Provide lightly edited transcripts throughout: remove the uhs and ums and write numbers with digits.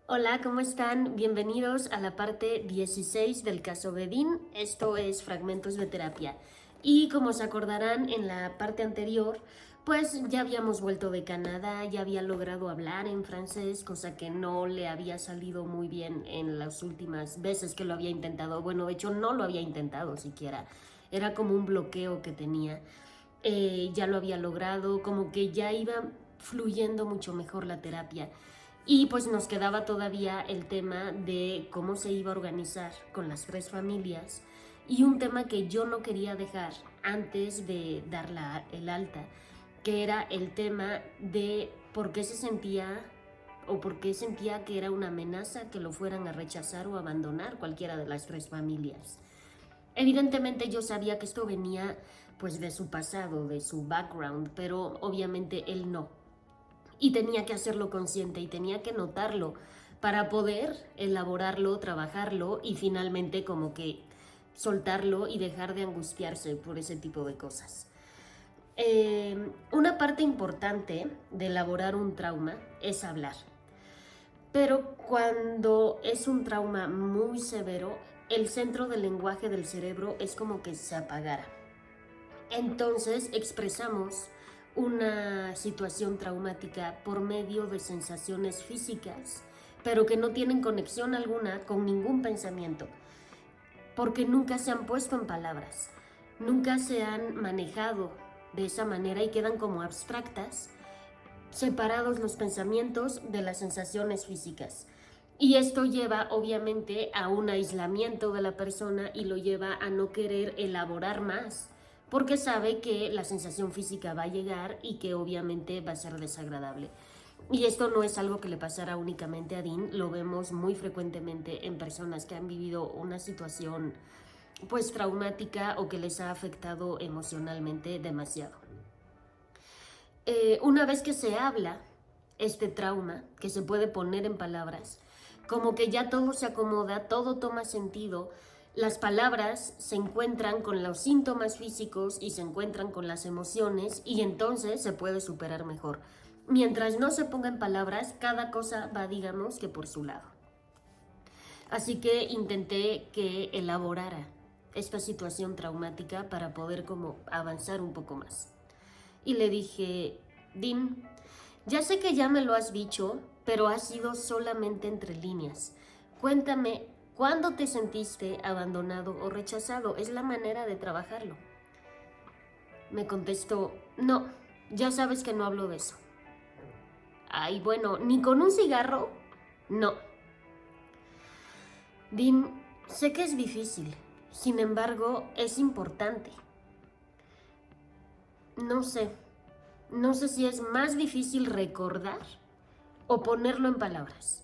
Hola, ¿cómo están? Bienvenidos a la parte 16 del caso Bedín. Esto es Fragmentos de Terapia. Y como se acordarán en la parte anterior, pues ya habíamos vuelto de Canadá, ya había logrado hablar en francés, cosa que no le había salido muy bien en las últimas veces que lo había intentado. Bueno, de hecho no lo había intentado siquiera. Era como un bloqueo que tenía. Ya lo había logrado, como que ya iba fluyendo mucho mejor la terapia. Y pues nos quedaba todavía el tema de cómo se iba a organizar con las tres familias y un tema que yo no quería dejar antes de dar el alta, que era el tema de por qué se sentía o por qué sentía que era una amenaza que lo fueran a rechazar o abandonar cualquiera de las tres familias. Evidentemente yo sabía que esto venía pues de su pasado, de su background, pero obviamente él no y tenía que hacerlo consciente y tenía que notarlo para poder elaborarlo, trabajarlo y finalmente como que soltarlo y dejar de angustiarse por ese tipo de cosas. Una parte importante de elaborar un trauma es hablar, pero cuando es un trauma muy severo, el centro del lenguaje del cerebro es como que se apagara. Entonces expresamos una situación traumática por medio de sensaciones físicas, pero que no tienen conexión alguna con ningún pensamiento, porque nunca se han puesto en palabras, nunca se han manejado de esa manera y quedan como abstractas, separados los pensamientos de las sensaciones físicas. Y esto lleva obviamente a un aislamiento de la persona y lo lleva a no querer elaborar más, porque sabe que la sensación física va a llegar y que obviamente va a ser desagradable. Y esto no es algo que le pasara únicamente a Dean, lo vemos muy frecuentemente en personas que han vivido una situación pues traumática o que les ha afectado emocionalmente demasiado. Una vez que se habla este trauma, que se puede poner en palabras, como que ya todo se acomoda, todo toma sentido, las palabras se encuentran con los síntomas físicos y se encuentran con las emociones y entonces se puede superar mejor. Mientras no se ponga en palabras, cada cosa va, digamos, que por su lado. Así que intenté que elaborara esta situación traumática para poder como avanzar un poco más. Y le dije, Dean, ya sé que ya me lo has dicho, pero ha sido solamente entre líneas. Cuéntame, ¿cuándo te sentiste abandonado o rechazado? Es la manera de trabajarlo. Me contestó, no, ya sabes que no hablo de eso. Ay, bueno, ¿ni con un cigarro? No. Dean, sé que es difícil, sin embargo, es importante. No sé, no sé si es más difícil recordar o ponerlo en palabras.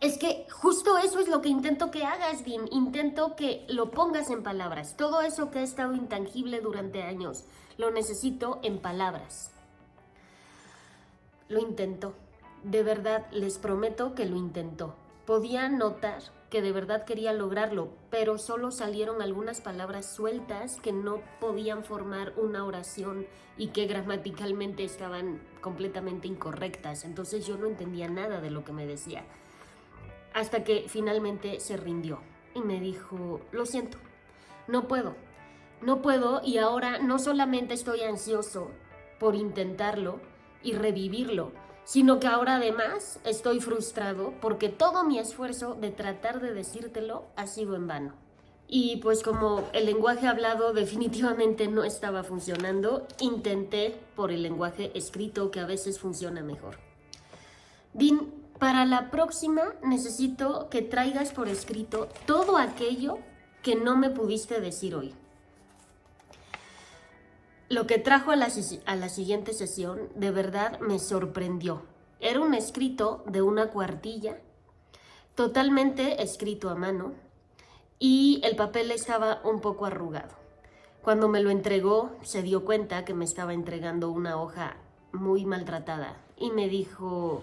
Es que justo eso es lo que intento que hagas, Dean. Intento que lo pongas en palabras. Todo eso que ha estado intangible durante años, lo necesito en palabras. Lo intentó. De verdad, les prometo que lo intentó. Podía notar que de verdad quería lograrlo, pero solo salieron algunas palabras sueltas que no podían formar una oración y que gramaticalmente estaban completamente incorrectas. Entonces yo no entendía nada de lo que me decía. Hasta que finalmente se rindió y me dijo, lo siento, no puedo, no puedo y ahora no solamente estoy ansioso por intentarlo y revivirlo, sino que ahora además estoy frustrado porque todo mi esfuerzo de tratar de decírtelo ha sido en vano. Y pues como el lenguaje hablado definitivamente no estaba funcionando, intenté por el lenguaje escrito que a veces funciona mejor. Dean, para la próxima necesito que traigas por escrito todo aquello que no me pudiste decir hoy. Lo que trajo a la siguiente sesión de verdad me sorprendió. Era un escrito de una cuartilla, totalmente escrito a mano, y el papel estaba un poco arrugado. Cuando me lo entregó, se dio cuenta que me estaba entregando una hoja muy maltratada y me dijo,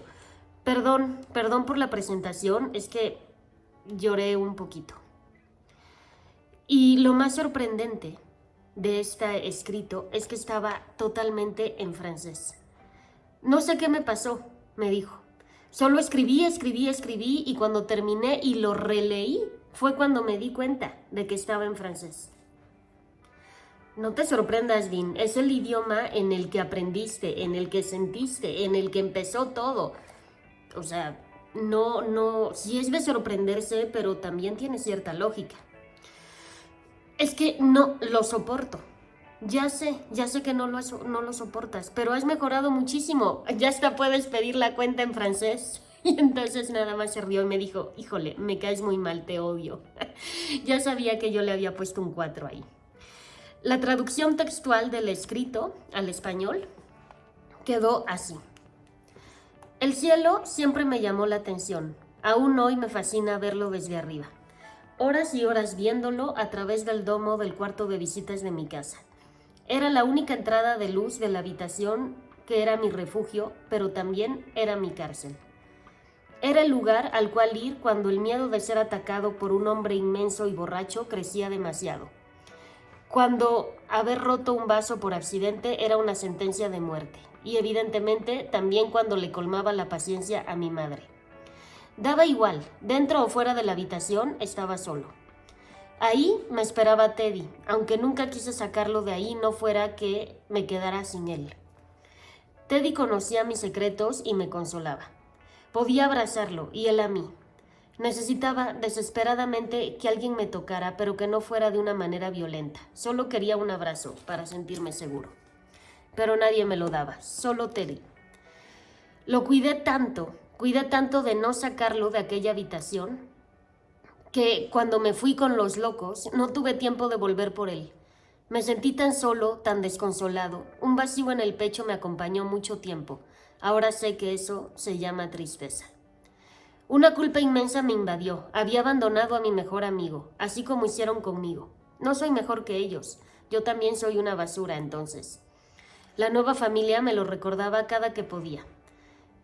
perdón por la presentación, es que lloré un poquito. Y lo más sorprendente de este escrito es que estaba totalmente en francés. No sé qué me pasó, me dijo. Solo escribí y cuando terminé y lo releí fue cuando me di cuenta de que estaba en francés. No te sorprendas, Dean, es el idioma en el que aprendiste, en el que sentiste, en el que empezó todo. O sea, sí es de sorprenderse, pero también tiene cierta lógica. Es que no lo soporto. Ya sé que no lo soportas, pero has mejorado muchísimo. Ya hasta puedes pedir la cuenta en francés. Y entonces nada más se rió y me dijo, híjole, me caes muy mal, te odio. Ya sabía que yo le había puesto un 4 ahí. La traducción textual del escrito al español quedó así. El cielo siempre me llamó la atención. Aún hoy me fascina verlo desde arriba. Horas y horas viéndolo a través del domo del cuarto de visitas de mi casa. Era la única entrada de luz de la habitación que era mi refugio, pero también era mi cárcel. Era el lugar al cual ir cuando el miedo de ser atacado por un hombre inmenso y borracho crecía demasiado. Cuando haber roto un vaso por accidente era una sentencia de muerte, y evidentemente también cuando le colmaba la paciencia a mi madre. Daba igual, dentro o fuera de la habitación estaba solo. Ahí me esperaba Teddy, aunque nunca quise sacarlo de ahí no fuera que me quedara sin él. Teddy conocía mis secretos y me consolaba. Podía abrazarlo y él a mí. Necesitaba desesperadamente que alguien me tocara, pero que no fuera de una manera violenta. Solo quería un abrazo para sentirme seguro. Pero nadie me lo daba, solo Teddy. Lo cuidé tanto de no sacarlo de aquella habitación, que cuando me fui con los locos no tuve tiempo de volver por él. Me sentí tan solo, tan desconsolado. Un vacío en el pecho me acompañó mucho tiempo. Ahora sé que eso se llama tristeza. Una culpa inmensa me invadió. Había abandonado a mi mejor amigo, así como hicieron conmigo. No soy mejor que ellos. Yo también soy una basura entonces. La nueva familia me lo recordaba cada que podía.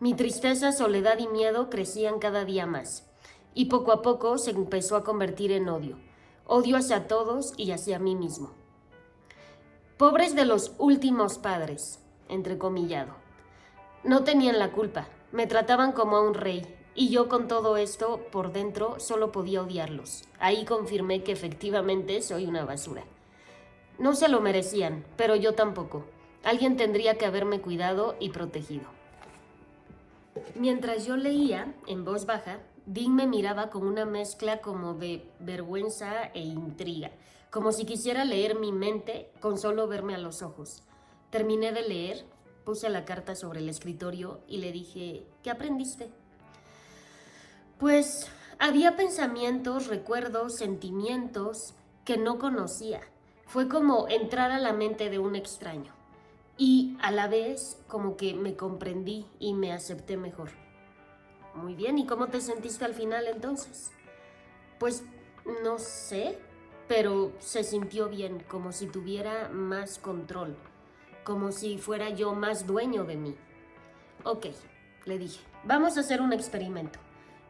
Mi tristeza, soledad y miedo crecían cada día más. Y poco a poco se empezó a convertir en odio. Odio hacia todos y hacia mí mismo. Pobres de los últimos padres, entrecomillado. No tenían la culpa. Me trataban como a un rey. Y yo con todo esto por dentro solo podía odiarlos. Ahí confirmé que efectivamente soy una basura. No se lo merecían, pero yo tampoco. Alguien tendría que haberme cuidado y protegido. Mientras yo leía, en voz baja, Dean me miraba con una mezcla como de vergüenza e intriga, como si quisiera leer mi mente con solo verme a los ojos. Terminé de leer, puse la carta sobre el escritorio y le dije, ¿qué aprendiste? Pues había pensamientos, recuerdos, sentimientos que no conocía. Fue como entrar a la mente de un extraño. Y a la vez como que me comprendí y me acepté mejor. Muy bien, ¿y cómo te sentiste al final entonces? Pues no sé, pero se sintió bien, como si tuviera más control, como si fuera yo más dueño de mí. Ok, le dije, vamos a hacer un experimento.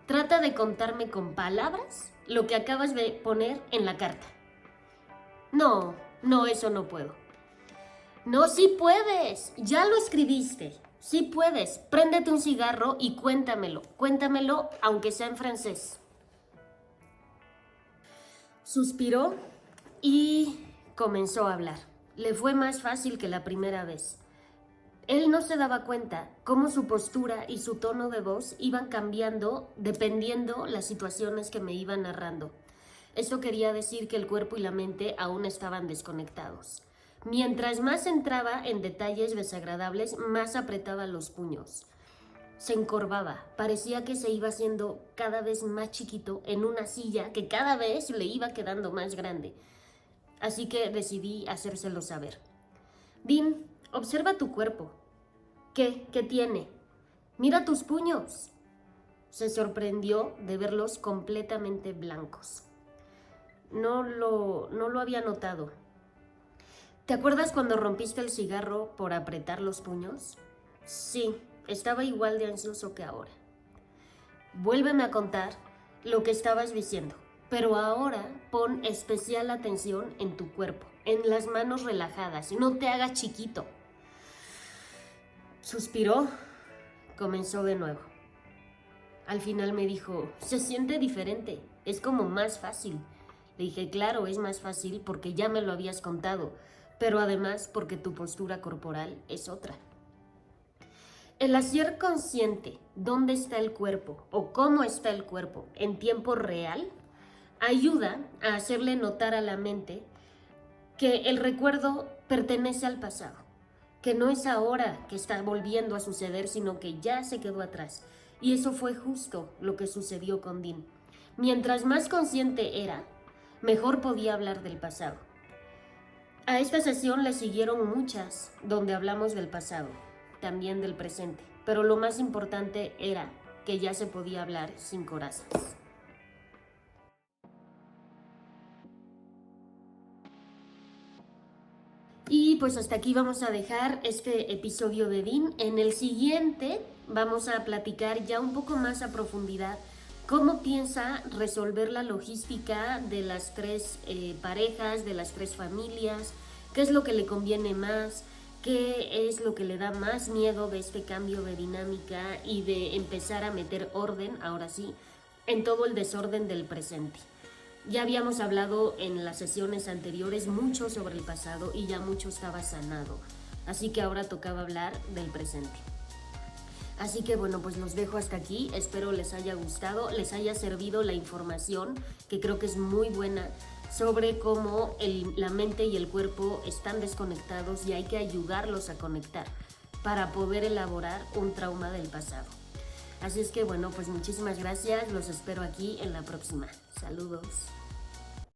Trata de contarme con palabras lo que acabas de poner en la carta. No, eso no puedo. No, sí puedes, ya lo escribiste. Sí puedes, préndete un cigarro y cuéntamelo aunque sea en francés. Suspiró y comenzó a hablar. Le fue más fácil que la primera vez. Él no se daba cuenta cómo su postura y su tono de voz iban cambiando dependiendo las situaciones que me iban narrando. Esto quería decir que el cuerpo y la mente aún estaban desconectados. Mientras más entraba en detalles desagradables, más apretaba los puños. Se encorvaba, parecía que se iba haciendo cada vez más chiquito en una silla que cada vez le iba quedando más grande. Así que decidí hacérselo saber. Dean, observa tu cuerpo. ¿Qué tiene? Mira tus puños. Se sorprendió de verlos completamente blancos. No lo había notado. ¿Te acuerdas cuando rompiste el cigarro por apretar los puños? Sí, estaba igual de ansioso que ahora. Vuélveme a contar lo que estabas diciendo, pero ahora pon especial atención en tu cuerpo, en las manos relajadas, no te hagas chiquito. Suspiró, comenzó de nuevo. Al final me dijo, se siente diferente, es como más fácil. Le dije, claro, es más fácil porque ya me lo habías contado, pero además porque tu postura corporal es otra. El hacer consciente dónde está el cuerpo o cómo está el cuerpo en tiempo real ayuda a hacerle notar a la mente que el recuerdo pertenece al pasado, que no es ahora que está volviendo a suceder, sino que ya se quedó atrás. Y eso fue justo lo que sucedió con Dean. Mientras más consciente era, mejor podía hablar del pasado. A esta sesión le siguieron muchas donde hablamos del pasado, también del presente, pero lo más importante era que ya se podía hablar sin corazas. Y pues hasta aquí vamos a dejar este episodio de Dean. En el siguiente vamos a platicar ya un poco más a profundidad cómo piensa resolver la logística de las tres parejas, de las tres familias, qué es lo que le conviene más, qué es lo que le da más miedo de este cambio de dinámica y de empezar a meter orden, ahora sí, en todo el desorden del presente. Ya habíamos hablado en las sesiones anteriores mucho sobre el pasado y ya mucho estaba sanado, así que ahora tocaba hablar del presente. Así que bueno, pues los dejo hasta aquí, espero les haya gustado, les haya servido la información, que creo que es muy buena, sobre cómo la mente y el cuerpo están desconectados y hay que ayudarlos a conectar para poder elaborar un trauma del pasado. Así es que bueno, pues muchísimas gracias, los espero aquí en la próxima. Saludos.